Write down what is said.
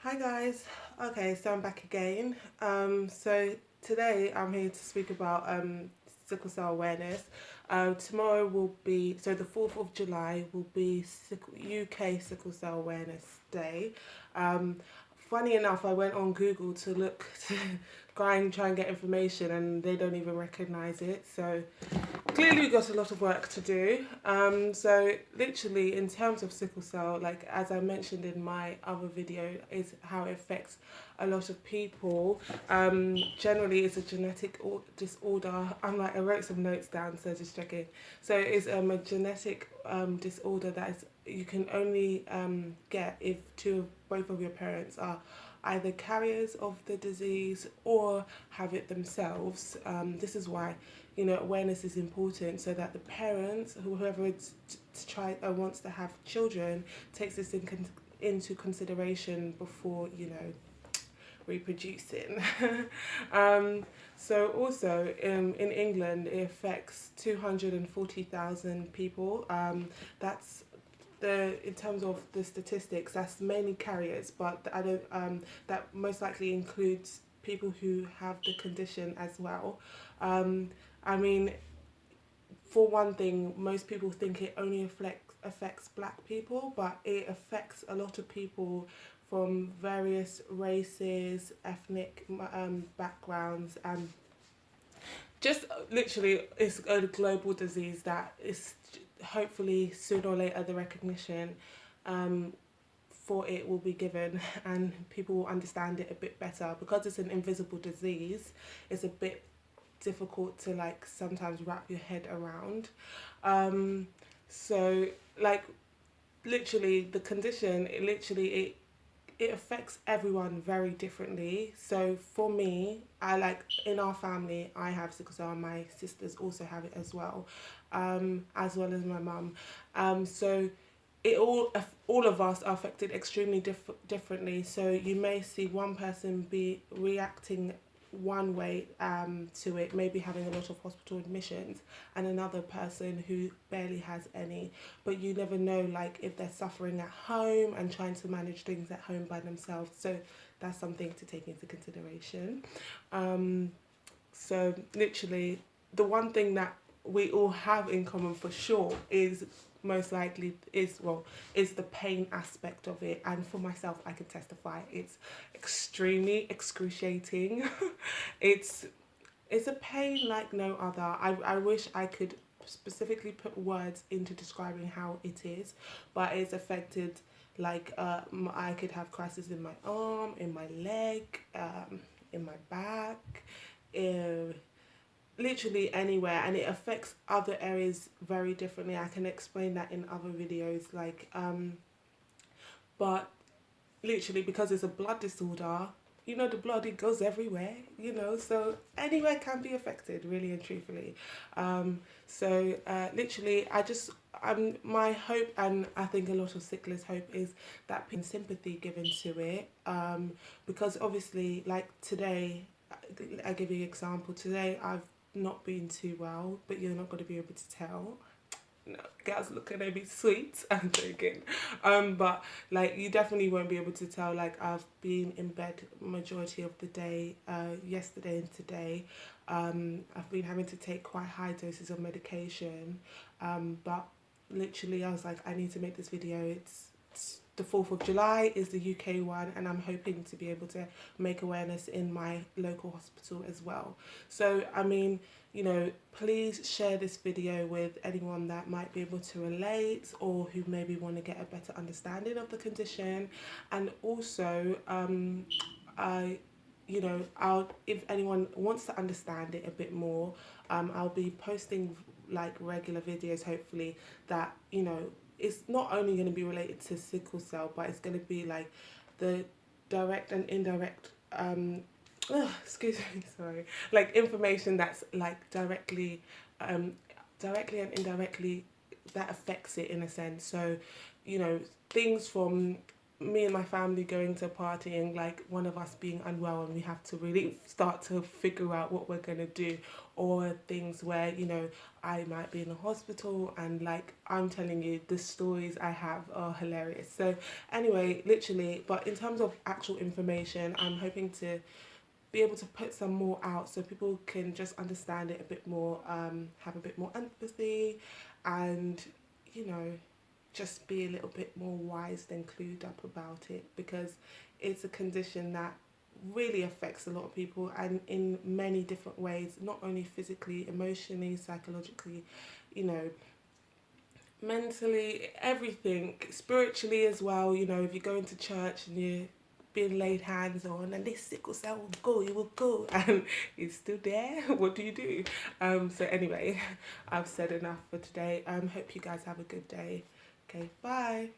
Hi guys. Okay, so I'm back again. So today I'm here to speak about sickle cell awareness. Tomorrow will be, so the 4th of July will be UK Sickle Cell Awareness Day. Um, Funny enough, I went on Google to look to try and get information, and they don't even recognise it. So clearly we've got a lot of work to do. So literally in terms of sickle cell, like as I mentioned in my other video, is how it affects a lot of people. Generally it's a genetic disorder. I wrote some notes down, so just checking. So it's a genetic disorder that is, you can only get if both of your parents are either carriers of the disease or have it themselves. This is why, awareness is important, so that the parents, whoever wants to have children, takes this into consideration before reproducing. So also in England it affects 240,000 people. That's in terms of the statistics, that's mainly carriers, but I don't that most likely includes people who have the condition as well. I mean, for one thing, most people think it only affects black people, but it affects a lot of people from various races, ethnic backgrounds, and just literally it's a global disease that is hopefully sooner or later the recognition for it will be given, and people will understand it a bit better. Because it's an invisible disease, it's a bit difficult to sometimes wrap your head around. So literally the condition, it affects everyone very differently. So for me, in our family, I have sickle cell, and my sisters also have it as well as my mum. So all of us are affected extremely differently. So you may see one person be reacting one way to it, maybe having a lot of hospital admissions, and another person who barely has any. But you never know, if they're suffering at home and trying to manage things at home by themselves. So that's something to take into consideration. So literally the one thing that we all have in common for sure is the pain aspect of it. And for myself, I can testify it's extremely excruciating. it's a pain like no other. I wish I could specifically put words into describing how it is, but it's affected I could have crisis in my arm, in my leg, in my back, literally anywhere, and it affects other areas very differently. I can explain that in other videos, but literally because it's a blood disorder, the blood, it goes everywhere, so anywhere can be affected, really and truthfully. Literally my hope, and I think a lot of sicklers' hope, is that sympathy given to it, because obviously today, I give you an example. Today I've not been too well, but you're not going to be able to tell. No, girls looking at me sweet. I'm joking. But you definitely won't be able to tell. I've been in bed majority of the day, yesterday and today. I've been having to take quite high doses of medication. But literally I was like, I need to make this video. It's the 4th of July is the UK one, and I'm hoping to be able to make awareness in my local hospital as well. So I mean, please share this video with anyone that might be able to relate, or who maybe want to get a better understanding of the condition. And also if anyone wants to understand it a bit more, I'll be posting regular videos, hopefully, that it's not only going to be related to sickle cell, but it's going to be the direct and indirect excuse me, sorry, information that's directly and indirectly that affects it, in a sense. So things from me and my family going to a party and like one of us being unwell and we have to really start to figure out what we're going to do, or things where, you know, I might be in a hospital and like I'm telling you the stories I have are hilarious. So anyway, literally, but in terms of actual information, I'm hoping to be able to put some more out so people can just understand it a bit more, have a bit more empathy, and, you know, just be a little bit more wise than clued up about it, because it's a condition that really affects a lot of people and in many different ways, not only physically, emotionally, psychologically, you know, mentally, everything, spiritually as well. You know, if you go into church and you're being laid hands on and this sickle cell will go, you will go, and it's still there, what do you do? So anyway, I've said enough for today. Hope you guys have a good day. Okay, bye.